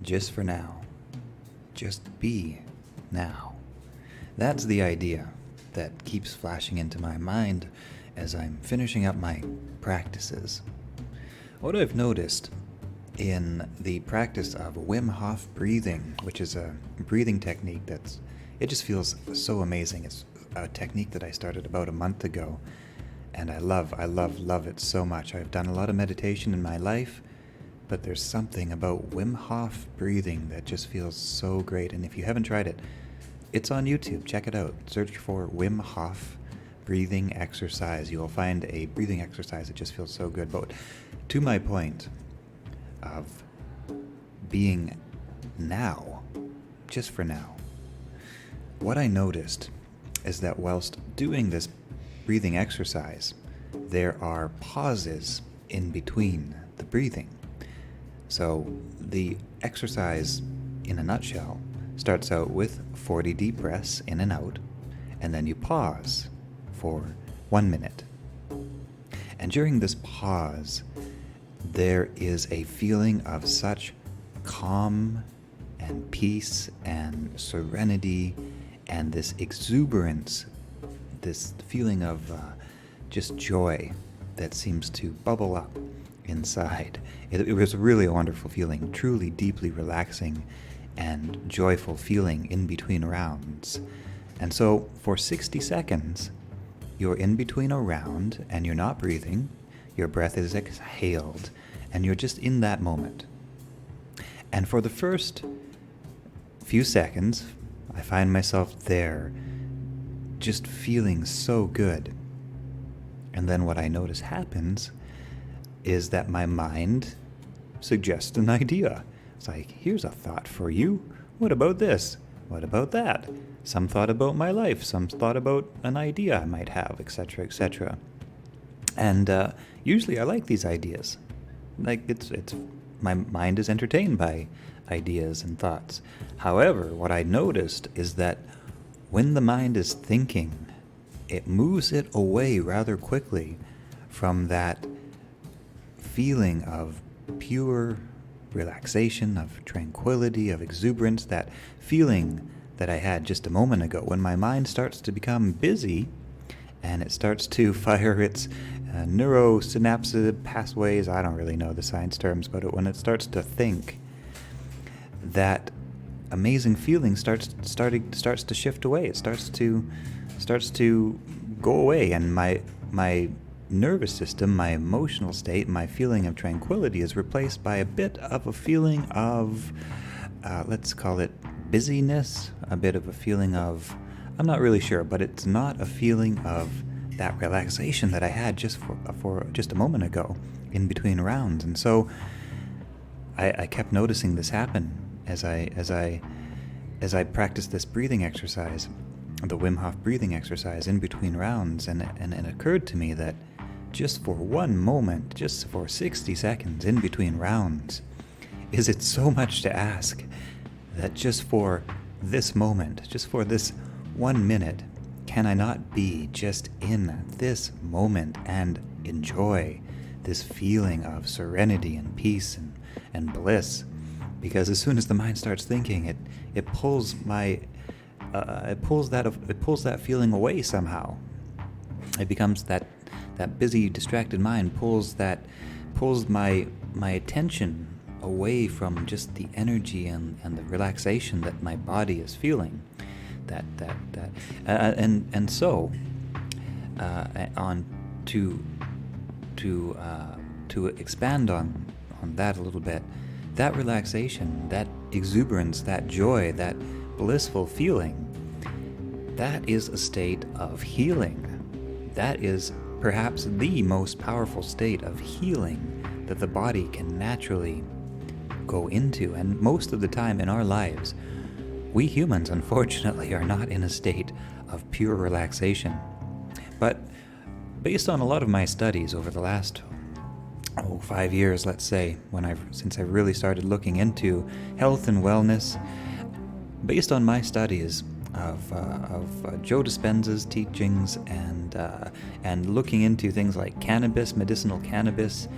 Just for now. Just be now. That's the idea that keeps flashing into my mind as I'm finishing up my practices. What I've noticed in the practice of Wim Hof breathing, which is a breathing technique it just feels so amazing. It's a technique that I started about a month ago, and I love it so much. I've done a lot of meditation in my life, but there's something about Wim Hof breathing that just feels so great. And if you haven't tried it, it's on YouTube. Check it out. Search for Wim Hof breathing exercise. You will find a breathing exercise that just feels so good. But to my point of being now, just for now, what I noticed is that whilst doing this breathing exercise, there are pauses in between the breathing. So the exercise, in a nutshell, starts out with 40 deep breaths in and out, and then you pause for 1 minute. And during this pause, there is a feeling of such calm and peace and serenity and this exuberance, this feeling of just joy that seems to bubble up inside. It was really a wonderful feeling, truly deeply relaxing and joyful feeling in between rounds. And so for 60 seconds, you're in between a round and you're not breathing, your breath is exhaled, and you're just in that moment. And for the first few seconds, I find myself there, just feeling so good. And then what I notice happens is that my mind suggests an idea. It's like, here's a thought for you. What about this? What about that? Some thought about my life, some thought about an idea I might have, etc., etc. And usually I like these ideas. Like it's my mind is entertained by ideas and thoughts. However, what I noticed is that when the mind is thinking, it moves it away rather quickly from that feeling of pure relaxation, of tranquility, of exuberance, that feeling that I had just a moment ago. When my mind starts to become busy and it starts to fire its neurosynapse pathways, I don't really know the science terms, but when it starts to think, that amazing feeling starts to shift away. It starts to go away, and my nervous system, my emotional state, my feeling of tranquility is replaced by a bit of a feeling of, let's call it busyness, a bit of a feeling of, I'm not really sure, but it's not a feeling of that relaxation that I had just for just a moment ago in between rounds. And so I kept noticing this happen as I practiced this breathing exercise, the Wim Hof breathing exercise in between rounds, and it occurred to me that just for one moment, just for 60 seconds in between rounds, is it so much to ask that just for this moment, just for this 1 minute, can I not be just in this moment and enjoy this feeling of serenity and peace and bliss? Because as soon as the mind starts thinking, it pulls that feeling away somehow. It becomes that busy, distracted mind pulls my attention away from just the energy and the relaxation that my body is feeling. So on to expand on that a little bit, that relaxation, that exuberance, that joy, that blissful feeling, that is a state of healing. That is perhaps the most powerful state of healing that the body can naturally go into. And most of the time in our lives, we humans, unfortunately, are not in a state of pure relaxation. But based on a lot of my studies over the last 5 years, let's say, since I really started looking into health and wellness, based on my studies of Joe Dispenza's teachings and looking into things like cannabis, medicinal cannabis,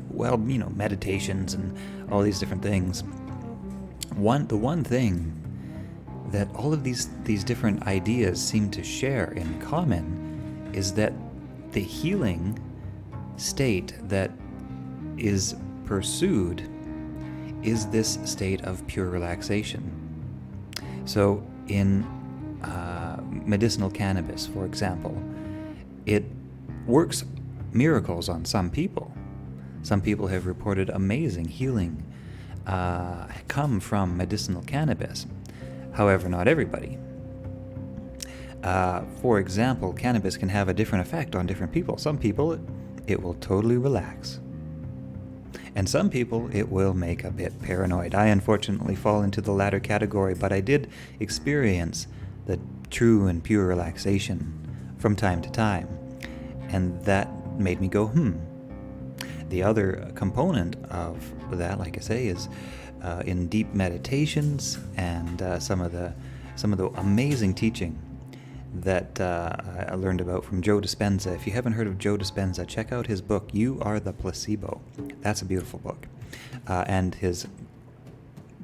well, meditations and all these different things. The one thing that all of these different ideas seem to share in common is that the healing state that is pursued is this state of pure relaxation. So in medicinal cannabis, for example, it works miracles on some people. Some people have reported amazing healing come from medicinal cannabis. However, not everybody. For example, cannabis can have a different effect on different people. Some people, it will totally relax. And some people, it will make a bit paranoid. I unfortunately fall into the latter category, but I did experience the true and pure relaxation from time to time. And that made me go, The other component of that, like I say, is in deep meditations and some of the amazing teaching that I learned about from Joe Dispenza. If you haven't heard of Joe Dispenza, check out his book, You Are the Placebo. That's a beautiful book. And his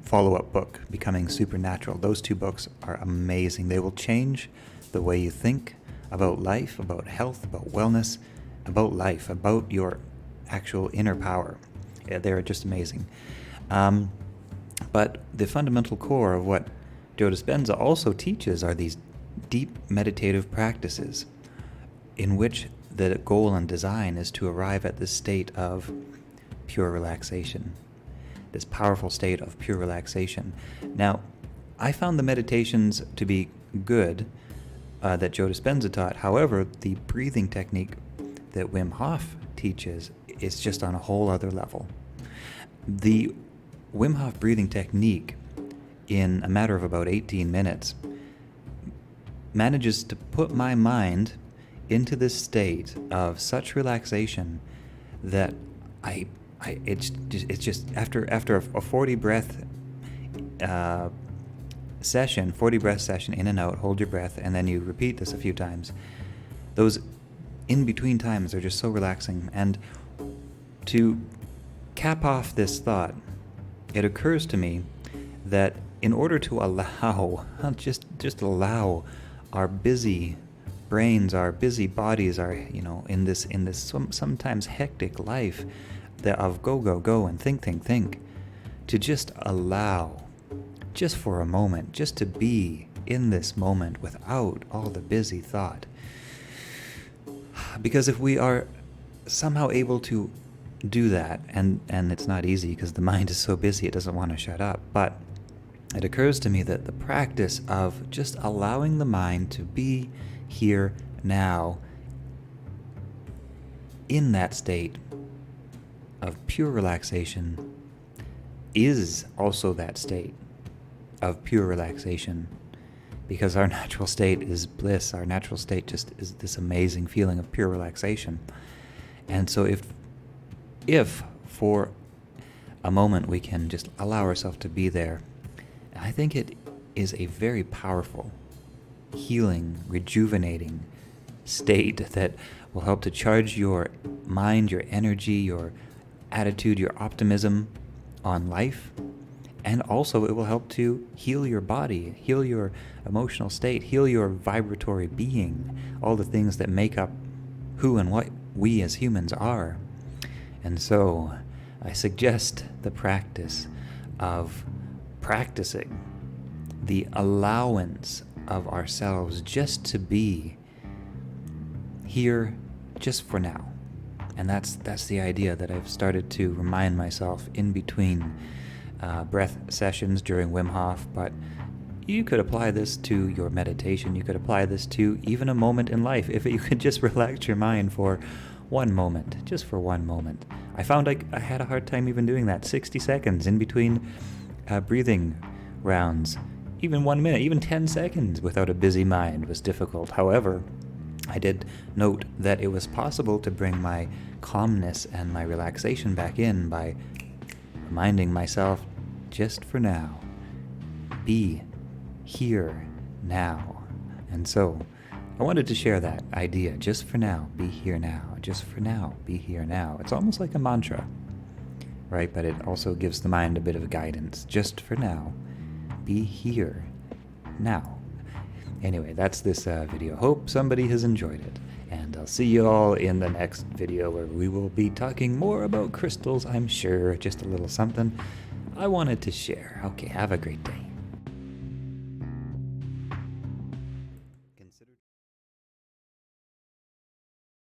follow-up book, Becoming Supernatural. Those two books are amazing. They will change the way you think about life, about health, about wellness, about life, about your actual inner power. Yeah, they're just amazing. But the fundamental core of what Joe Dispenza also teaches are these deep meditative practices in which the goal and design is to arrive at this state of pure relaxation, this powerful state of pure relaxation. Now, I found the meditations to be good that Joe Dispenza taught. However, the breathing technique that Wim Hof teaches is just on a whole other level. The Wim Hof breathing technique, in a matter of about 18 minutes, manages to put my mind into this state of such relaxation that it's just after a 40 breath session, 40 breath session, in and out, hold your breath, and then you repeat this a few times. Those in between times are just so relaxing. And to cap off this thought, it occurs to me that in order to allow, just allow our busy brains, our busy bodies, our in this sometimes hectic life of go and think, to just allow, just for a moment, just to be in this moment without all the busy thought. Because if we are somehow able to do that, and it's not easy because the mind is so busy it doesn't want to shut up, but it occurs to me that the practice of just allowing the mind to be here now in that state of pure relaxation is also that state of pure relaxation, because our natural state is bliss. Our natural state just is this amazing feeling of pure relaxation. And so if for a moment we can just allow ourselves to be there, I think it is a very powerful, healing, rejuvenating state that will help to charge your mind, your energy, your attitude, your optimism on life. And also it will help to heal your body, heal your emotional state, heal your vibratory being, all the things that make up who and what we as humans are. And so I suggest the practice of practicing the allowance of ourselves just to be here just for now. And that's the idea that I've started to remind myself in between breath sessions during Wim Hof. But you could apply this to your meditation. You could apply this to even a moment in life. If you could just relax your mind for one moment, just for one moment. I found I had a hard time even doing that. 60 seconds in between breathing rounds. Even 1 minute, even 10 seconds without a busy mind was difficult. However, I did note that it was possible to bring my calmness and my relaxation back in by reminding myself, just for now, be here now. And so I wanted to share that idea. Just for now, be here now. Just for now, be here now. It's almost like a mantra, right? But it also gives the mind a bit of guidance. Just for now, be here now. Anyway, that's this video. Hope somebody has enjoyed it. And I'll see you all in the next video where we will be talking more about crystals, I'm sure. Just a little something I wanted to share. Okay, have a great day.